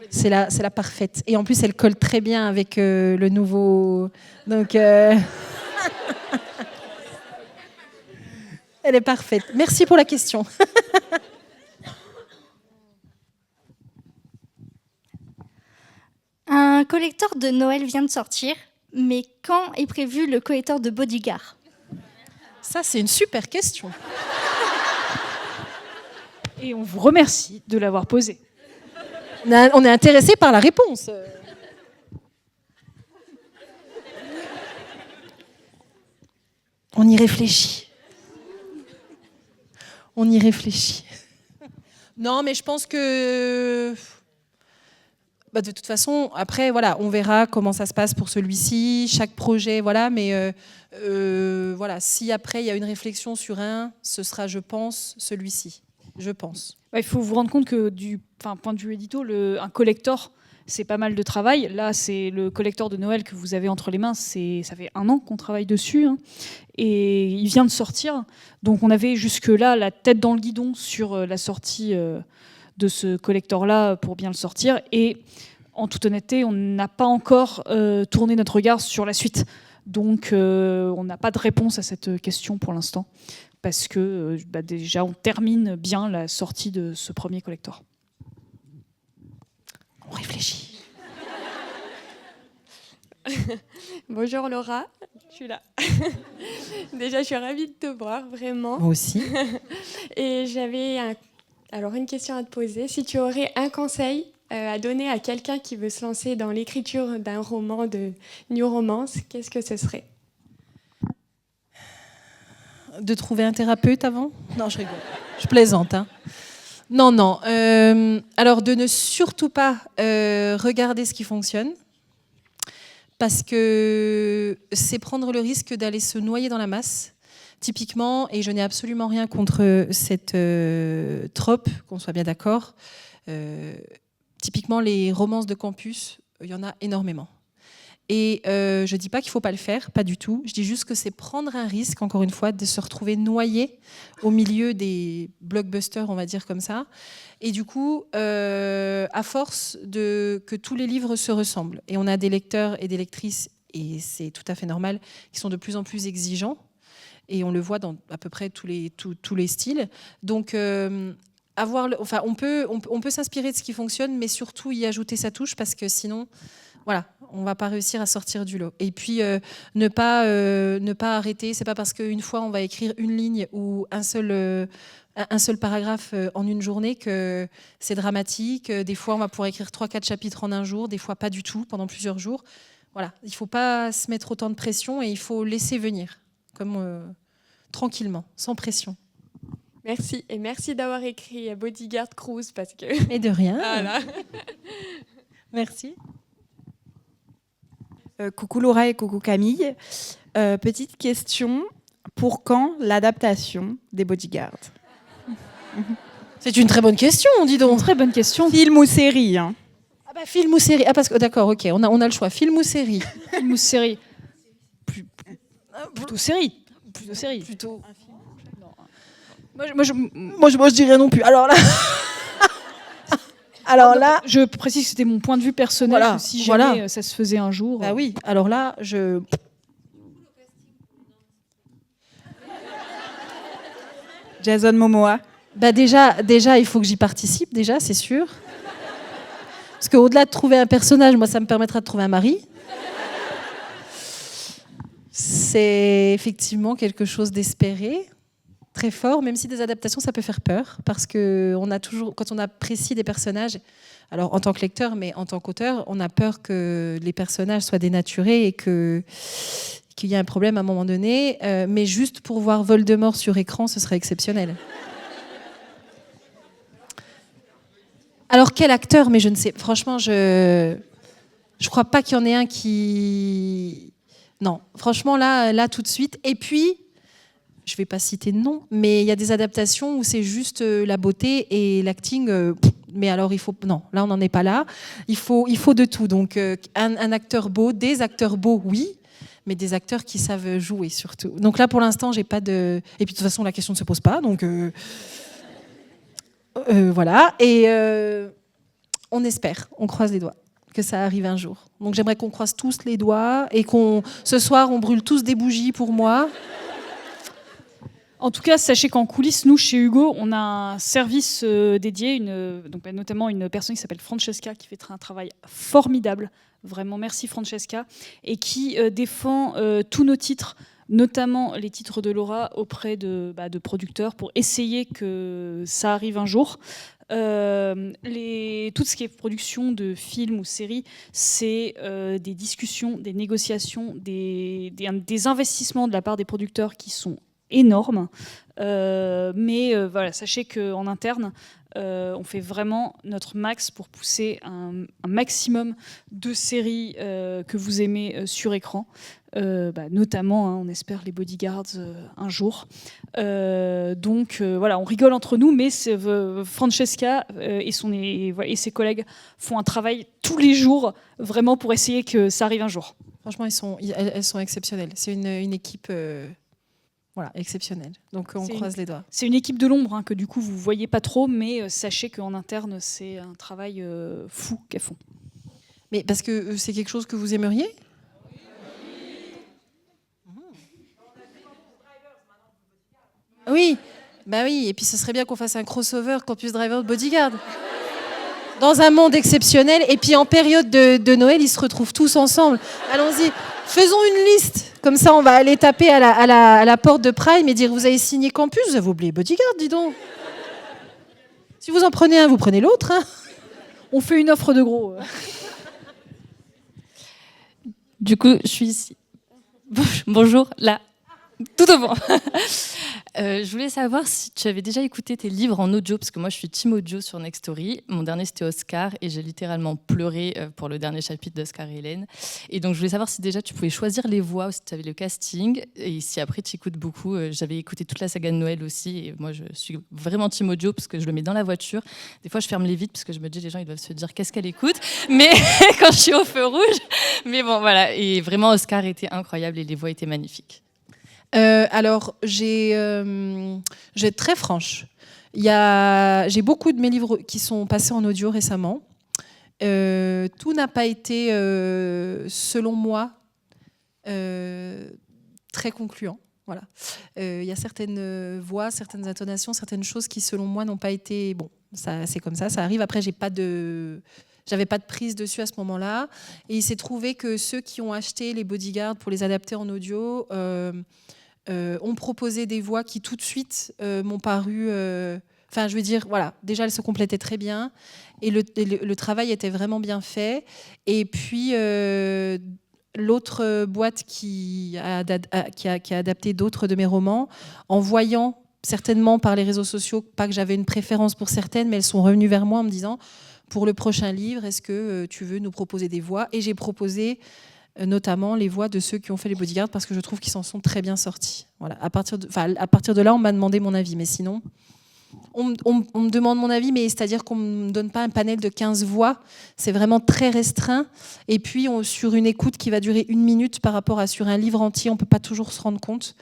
C'est la parfaite. Et en plus, elle colle très bien avec le nouveau... Donc, elle est parfaite. Merci pour la question. Un collector de Noël vient de sortir, mais quand est prévu le collector de Bodyguard? Ça, c'est une super question. Et on vous remercie de l'avoir posée. On est intéressé par la réponse. On y réfléchit. Non, mais je pense que... de toute façon, après, voilà, on verra comment ça se passe pour celui-ci, chaque projet, voilà, mais voilà, si après il y a une réflexion sur ce sera, je pense, celui-ci. Je pense. Il faut vous rendre compte que du point de vue édito, un collector, c'est pas mal de travail. Là, c'est le collector de Noël que vous avez entre les mains. Ça fait 1 an qu'on travaille dessus. Hein, et il vient de sortir. Donc on avait jusque-là la tête dans le guidon sur la sortie de ce collector-là pour bien le sortir. Et en toute honnêteté, on n'a pas encore tourné notre regard sur la suite. Donc on n'a pas de réponse à cette question pour l'instant. Parce que déjà, on termine bien la sortie de ce premier collector. On réfléchit. Bonjour Laura, je suis là. Déjà, je suis ravie de te voir, vraiment. Moi aussi. Et j'avais une question à te poser. Si tu aurais un conseil à donner à quelqu'un qui veut se lancer dans l'écriture d'un roman de New Romance, qu'est-ce que ce serait ? De trouver un thérapeute avant ? Non, je rigole. Je plaisante. Hein. Non. Alors, de ne surtout pas regarder ce qui fonctionne, parce que c'est prendre le risque d'aller se noyer dans la masse. Typiquement, et je n'ai absolument rien contre cette trope, qu'on soit bien d'accord, typiquement, les romances de campus, il y en a énormément. Et je ne dis pas qu'il ne faut pas le faire, pas du tout. Je dis juste que c'est prendre un risque, encore une fois, de se retrouver noyé au milieu des blockbusters, on va dire comme ça. Et du coup, à force que tous les livres se ressemblent, et on a des lecteurs et des lectrices, et c'est tout à fait normal, qui sont de plus en plus exigeants, et on le voit dans à peu près tous les styles. Donc, on peut s'inspirer de ce qui fonctionne, mais surtout y ajouter sa touche, parce que sinon... Voilà, on ne va pas réussir à sortir du lot. Et puis, ne pas arrêter. Ce n'est pas parce qu'une fois, on va écrire une ligne ou un seul paragraphe en une journée que c'est dramatique. Des fois, on va pouvoir écrire 3-4 chapitres en un jour, des fois pas du tout, pendant plusieurs jours. Voilà, il ne faut pas se mettre autant de pression et il faut laisser venir, tranquillement, sans pression. Merci. Et merci d'avoir écrit Bodyguard Cruise, parce que... Et de rien. Voilà. Merci. Coucou Laura et coucou Camille. Petite question, pour quand l'adaptation des Bodyguards ? C'est une très bonne question, dis donc. Très bonne question. Film ou série, hein ? Ah bah film ou série. Ah parce que d'accord, ok, on a le choix. Film ou série. Film ou série. Plutôt série. Plutôt série. Plutôt. Moi, je dirais non plus. Alors là, je précise que c'était mon point de vue personnel. Voilà, que si jamais ça se faisait un jour. Bah oui. Alors là, Jason Momoa. Bah déjà, il faut que j'y participe, déjà, c'est sûr. Parce qu'au-delà de trouver un personnage, moi, ça me permettra de trouver un mari. C'est effectivement quelque chose d'espéré, très fort, même si des adaptations, ça peut faire peur. Parce que on a toujours, quand on apprécie des personnages, alors en tant que lecteur, mais en tant qu'auteur, on a peur que les personnages soient dénaturés et qu'il y ait un problème à un moment donné. Mais juste pour voir Voldemort sur écran, ce serait exceptionnel. Alors quel acteur, mais je ne sais. Franchement, je crois pas qu'il y en ait un qui. Non, franchement là tout de suite. Et puis, je vais pas citer de nom, mais il y a des adaptations où c'est juste la beauté et l'acting. Mais alors il faut. Non, là on n'en est pas là. Il faut de tout. Donc un acteur beau, des acteurs beaux, oui. Mais des acteurs qui savent jouer surtout. Donc là pour l'instant j'ai pas de. Et puis de toute façon la question ne se pose pas. Donc. Voilà, et on espère, on croise les doigts que ça arrive un jour. Donc j'aimerais qu'on croise tous les doigts et ce soir on brûle tous des bougies pour moi. En tout cas, sachez qu'en coulisses, nous, chez Hugo, on a un service dédié, donc, notamment une personne qui s'appelle Francesca, qui fait un travail formidable. Vraiment, merci Francesca. Et qui défend tous nos titres, notamment les titres de Laura, auprès de producteurs, pour essayer que ça arrive un jour. Tout ce qui est production de films ou séries, c'est des discussions, des négociations, des investissements de la part des producteurs qui sont énormes. Mais voilà, sachez qu'en interne, on fait vraiment notre max pour pousser un maximum de séries que vous aimez sur écran. Notamment, on espère les Bodyguards un jour. Donc voilà, on rigole entre nous, mais Francesca et ses collègues font un travail tous les jours, vraiment pour essayer que ça arrive un jour. Franchement, elles sont exceptionnelles. C'est une équipe exceptionnelle. Donc on croise les doigts. C'est une équipe de l'ombre que du coup vous voyez pas trop, mais sachez qu'en interne, c'est un travail fou qu'elles font. Mais parce que c'est quelque chose que vous aimeriez ? Oui, bah oui, et puis ce serait bien qu'on fasse un crossover Campus Driver de Bodyguard. Dans un monde exceptionnel, et puis en période de Noël, ils se retrouvent tous ensemble. Allons-y, faisons une liste. Comme ça, on va aller taper à la porte de Prime et dire « Vous avez signé Campus, vous avez oublié Bodyguard, dis donc !» Si vous en prenez un, vous prenez l'autre. Hein. On fait une offre de gros. Du coup, je suis ici. Bonjour, là. Tout au fond. Je voulais savoir si tu avais déjà écouté tes livres en audio, parce que moi je suis team audio sur Nextory. Mon dernier c'était Oscar et j'ai littéralement pleuré pour le dernier chapitre d'Oscar et Hélène. Et donc je voulais savoir si déjà tu pouvais choisir les voix, ou si tu avais le casting, et si après tu écoutes beaucoup. J'avais écouté toute la saga de Noël aussi, et moi je suis vraiment team audio parce que je le mets dans la voiture. Des fois je ferme les vitres parce que je me dis les gens ils doivent se dire qu'est-ce qu'elle écoute, mais quand je suis au feu rouge. Mais bon voilà, et vraiment Oscar était incroyable et les voix étaient magnifiques. Alors, je vais être très franche. J'ai beaucoup de mes livres qui sont passés en audio récemment. Tout n'a pas été, selon moi, très concluant. Voilà. Il y a certaines voix, certaines intonations, certaines choses qui, selon moi, n'ont pas été... Bon, c'est comme ça arrive. Après, j'avais pas de prise dessus à ce moment-là. Et il s'est trouvé que ceux qui ont acheté les Bodyguards pour les adapter en audio ont proposé des voix qui tout de suite m'ont paru... Enfin, je veux dire, voilà, déjà, elles se complétaient très bien. Et le travail était vraiment bien fait. Et puis, l'autre boîte qui a adapté d'autres de mes romans, en voyant certainement par les réseaux sociaux, pas que j'avais une préférence pour certaines, mais elles sont revenues vers moi en me disant... Pour le prochain livre, est-ce que tu veux nous proposer des voix ? Et j'ai proposé notamment les voix de ceux qui ont fait les Bodyguards parce que je trouve qu'ils s'en sont très bien sortis. Voilà. À partir de là, on m'a demandé mon avis. Mais sinon, on me demande mon avis, mais c'est-à-dire qu'on ne me donne pas un panel de 15 voix. C'est vraiment très restreint. Et puis, sur une écoute qui va durer 1 minute par rapport à sur un livre entier, on ne peut pas toujours se rendre compte.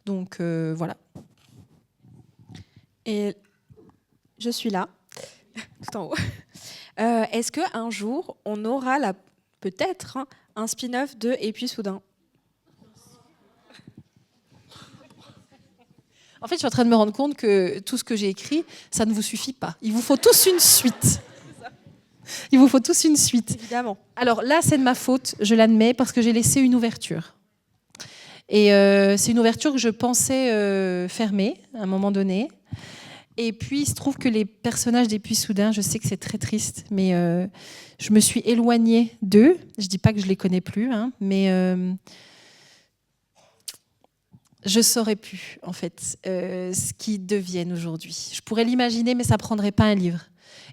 Donc, voilà. Et je suis là, tout en haut. Est-ce qu'un jour, on aura peut-être un spin-off de Et puis soudain ? En fait, je suis en train de me rendre compte que tout ce que j'ai écrit, ça ne vous suffit pas. Il vous faut tous une suite. Il vous faut tous une suite. Évidemment. Alors là, c'est de ma faute, je l'admets, parce que j'ai laissé une ouverture. Et c'est une ouverture que je pensais fermer à un moment donné. Et puis, il se trouve que les personnages des Puits Soudains, je sais que c'est très triste, mais je me suis éloignée d'eux. Je ne dis pas que je ne les connais plus, hein, mais je ne saurais plus, en fait, ce qu'ils deviennent aujourd'hui. Je pourrais l'imaginer, mais ça ne prendrait pas un livre.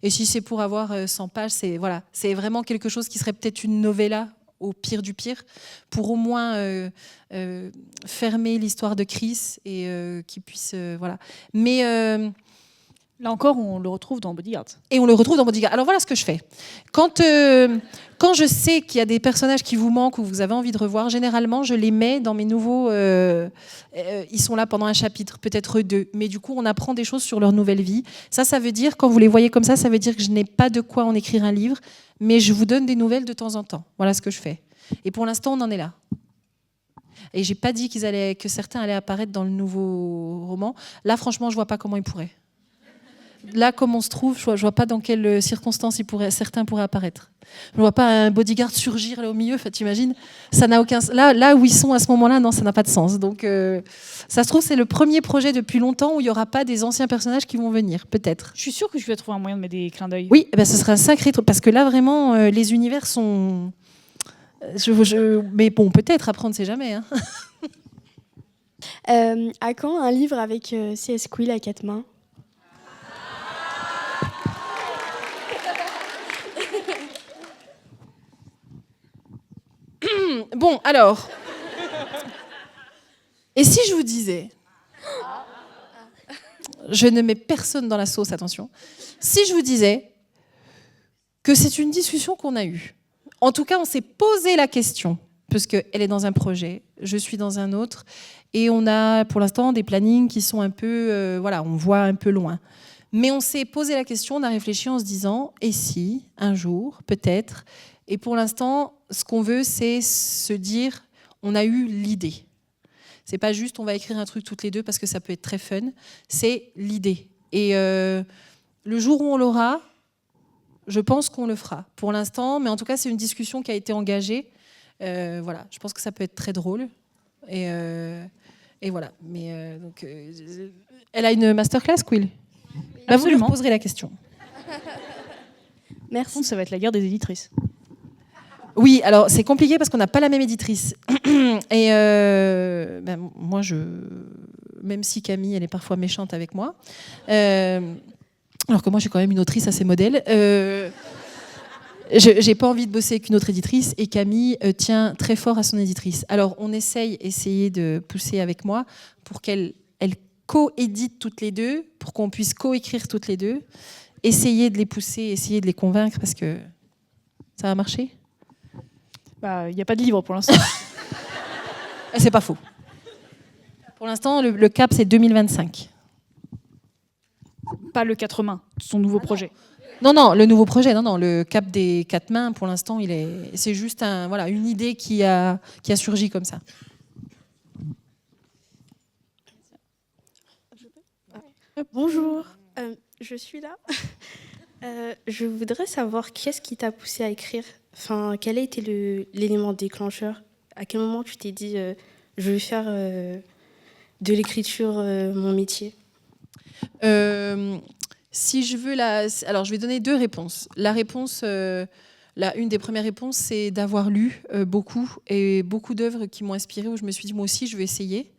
Et si c'est pour avoir 100 pages, c'est vraiment quelque chose qui serait peut-être une novella, au pire du pire, pour au moins fermer l'histoire de Chris et qu'il puisse... voilà. Mais... Là encore, on le retrouve dans Bodyguard. Et on le retrouve dans Bodyguard. Alors voilà ce que je fais. Quand je sais qu'il y a des personnages qui vous manquent ou que vous avez envie de revoir, généralement, je les mets dans mes nouveaux... ils sont là pendant un chapitre, peut-être 2. Mais du coup, on apprend des choses sur leur nouvelle vie. Ça veut dire, quand vous les voyez comme ça veut dire que je n'ai pas de quoi en écrire un livre, mais je vous donne des nouvelles de temps en temps. Voilà ce que je fais. Et pour l'instant, on en est là. Et j'ai pas dit que certains allaient apparaître dans le nouveau roman. Là, franchement, je vois pas comment ils pourraient. Là, comme on se trouve, je vois pas dans quelles circonstances certains pourraient apparaître. Je vois pas un bodyguard surgir là au milieu. Enfin, t'imagines ? Ça n'a aucun. Là où ils sont à ce moment-là, non, ça n'a pas de sens. Donc, ça se trouve, c'est le premier projet depuis longtemps où il y aura pas des anciens personnages qui vont venir, peut-être. Je suis sûre que je vais trouver un moyen de mettre des clins d'œil. Oui, ce sera un sacré truc parce que là, vraiment, les univers sont. Mais bon, peut-être. Après, on ne sait jamais. Hein. À quand un livre avec C.S. Quill à 4 mains ? Bon, alors. Et si je vous disais. Je ne mets personne dans la sauce, attention. Si je vous disais que c'est une discussion qu'on a eue. En tout cas, on s'est posé la question, parce qu'elle est dans un projet, je suis dans un autre, et on a pour l'instant des plannings qui sont un peu. Voilà, on voit un peu loin. Mais on s'est posé la question, on a réfléchi en se disant, et si, un jour, peut-être. Et pour l'instant, ce qu'on veut, c'est se dire, on a eu l'idée. C'est pas juste, on va écrire un truc toutes les deux parce que ça peut être très fun. C'est l'idée. Et le jour où on l'aura, je pense qu'on le fera. Pour l'instant, mais en tout cas, c'est une discussion qui a été engagée. Voilà, je pense que ça peut être très drôle. Et voilà. Mais donc, elle a une masterclass, Quill. Bah, vous lui poserez la question. Merci. Ça va être la guerre des éditrices. Oui, alors c'est compliqué parce qu'on n'a pas la même éditrice. Et moi, même si Camille, elle est parfois méchante avec moi, alors que moi, je suis quand même une autrice assez modèle, j'ai pas envie de bosser avec une autre éditrice et Camille tient très fort à son éditrice. Alors, on essayer de pousser avec moi pour qu'elle co-édite toutes les deux, pour qu'on puisse co-écrire toutes les deux, essayer de les pousser, essayer de les convaincre parce que ça va marcher. Il n'y a pas de livre pour l'instant. C'est pas faux. Pour l'instant, le cap, c'est 2025. Pas le 4 mains, son nouveau projet. Non, le nouveau projet, non, le cap des 4 mains, pour l'instant, c'est juste une idée qui a surgi comme ça. Bonjour, je suis là. Je voudrais savoir qu'est-ce qui t'a poussé à écrire. Enfin, quel a été l'élément déclencheur? À quel moment tu t'es dit je vais faire de l'écriture mon métier? Si je veux alors je vais donner 2 réponses. La réponse, une des premières réponses, c'est d'avoir lu beaucoup d'œuvres qui m'ont inspirée où je me suis dit moi aussi je vais essayer.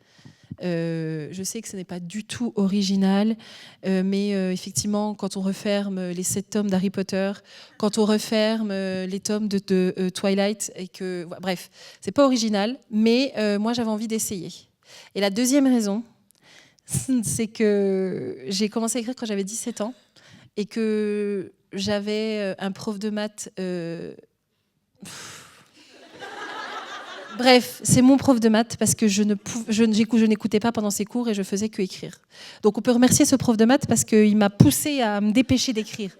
Je sais que ce n'est pas du tout original, mais effectivement, quand on referme les 7 tomes d'Harry Potter, quand on referme les tomes de Twilight, et que, bref, c'est pas original, mais moi j'avais envie d'essayer. Et la deuxième raison, c'est que j'ai commencé à écrire quand j'avais 17 ans et que j'avais un prof de maths. Bref, c'est mon prof de maths parce que je n'écoutais pas pendant ses cours et je faisais que écrire. Donc on peut remercier ce prof de maths parce qu'il m'a poussé à me dépêcher d'écrire.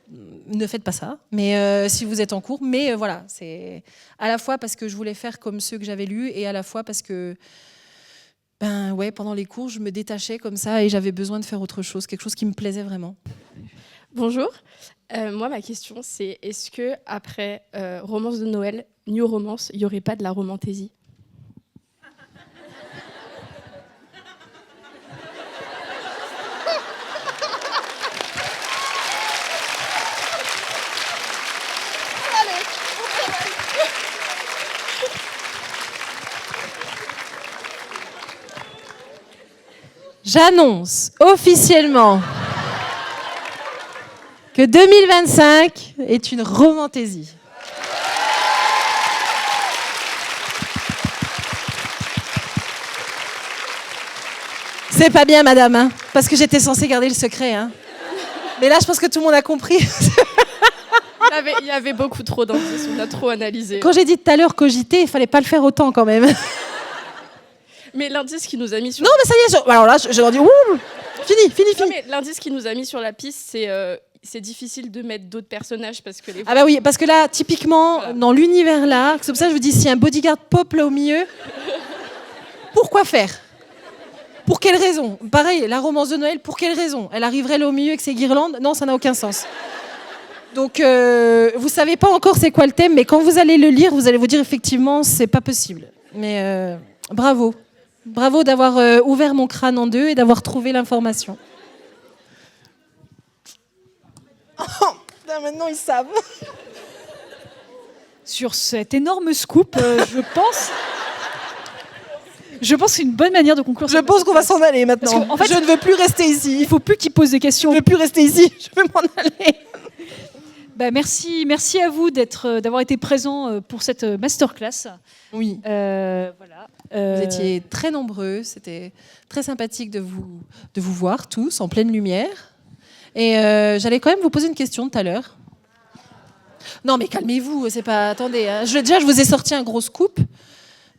Ne faites pas ça, mais si vous êtes en cours. Mais voilà, c'est à la fois parce que je voulais faire comme ceux que j'avais lus et à la fois parce que Ben ouais, pendant les cours, je me détachais comme ça et j'avais besoin de faire autre chose, quelque chose qui me plaisait vraiment. Bonjour. Moi, ma question, c'est est-ce que après Romance de Noël, New Romance, il n'y aurait pas de la romantaisie? J'annonce officiellement que 2025 est une romantaisie. C'est pas bien, madame, hein, parce que j'étais censée garder le secret. Hein. Mais là, je pense que tout le monde a compris. Il y avait beaucoup trop d'indices, on a trop analysé. Quand j'ai dit tout à l'heure cogiter, il fallait pas le faire autant quand même. Mais l'indice qui nous a mis sur... Non, mais ça y est, alors là, je leur dis, ouh, fini. Non, mais l'indice qui nous a mis sur la piste, c'est difficile de mettre d'autres personnages parce que les... Ah bah oui, parce que là, typiquement, voilà. Dans l'univers là, c'est pour ça que je vous dis, si un bodyguard pop là au milieu, pourquoi faire? Pour quelle raison? Pareil, la romance de Noël, pour quelle raison? Elle arriverait là au milieu avec ses guirlandes? Non, ça n'a aucun sens. Donc, vous savez pas encore c'est quoi le thème, mais quand vous allez le lire, vous allez vous dire effectivement, c'est pas possible. Mais bravo. Bravo d'avoir ouvert mon crâne en deux et d'avoir trouvé l'information. Oh, maintenant ils savent. Sur cet énorme scoop, je pense que c'est une bonne manière de conclure. Je pense qu'on va s'en aller maintenant. En fait, je ne veux plus rester ici. Il faut plus qu'ils posent des questions. Je ne veux plus rester ici. Je veux m'en aller. Bah merci à vous d'avoir été présents pour cette masterclass. Oui. Voilà. Vous étiez très nombreux. C'était très sympathique de vous voir tous en pleine lumière. Et j'allais quand même vous poser une question tout à l'heure. Non, mais calmez-vous. C'est pas. Attendez. Hein. Déjà, je vous ai sorti un gros scoop.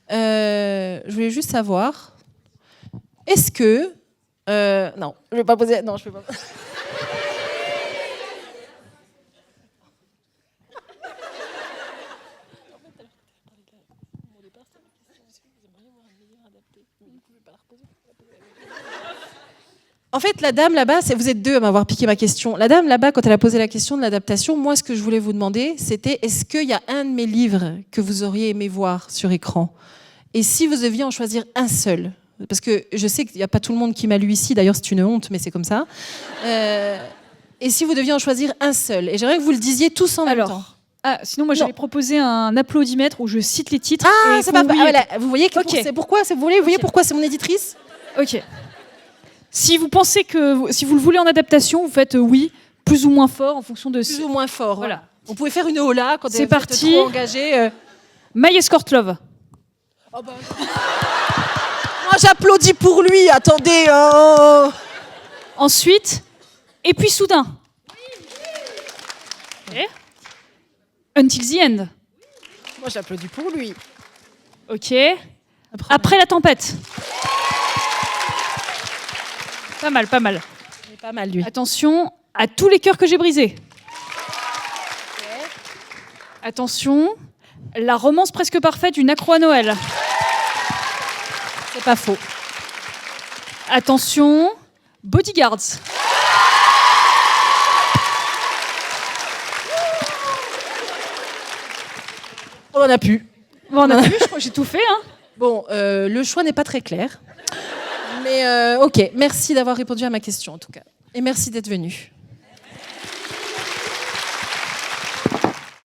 Je voulais juste savoir. Est-ce que non, je vais pas poser. Non, je peux pas. En fait, la dame là-bas, vous êtes deux à m'avoir piqué ma question. La dame là-bas, quand elle a posé la question de l'adaptation, moi, ce que je voulais vous demander, c'était est-ce qu'il y a un de mes livres que vous auriez aimé voir sur écran? Et si vous deviez en choisir un seul, parce que je sais qu'il n'y a pas tout le monde qui m'a lu ici, d'ailleurs c'est une honte, mais c'est comme ça. Et si vous deviez en choisir un seul? Et j'aimerais que vous le disiez tous en même temps. Sinon, moi, j'allais proposer un applaudimètre où je cite les titres. Ah, c'est pas... voilà. Vous voyez que okay. C'est pourquoi vous voyez pourquoi c'est mon éditrice? Ok. Si vous pensez que... Si vous le voulez en adaptation, vous faites oui, plus ou moins fort en fonction de... Plus ou moins fort. Voilà. On pouvait faire une hola quand c'est vous parti. êtes trop engagé. My Escort Love. Oh bah... Moi, j'applaudis pour lui, attendez. Oh. Ensuite, et puis soudain. Okay. Until the End. Moi, j'applaudis pour lui. Ok. Après la tempête. Pas mal. Il est pas mal, lui. Attention à tous les cœurs que j'ai brisés. Okay. Attention, la romance presque parfaite d'une accro à Noël. C'est pas faux. Attention, Bodyguards. On en a plus. Bon, on a plus, je crois que j'ai tout fait. Hein. Bon, le choix n'est pas très clair. Mais ok, merci d'avoir répondu à ma question en tout cas. Et merci d'être venu.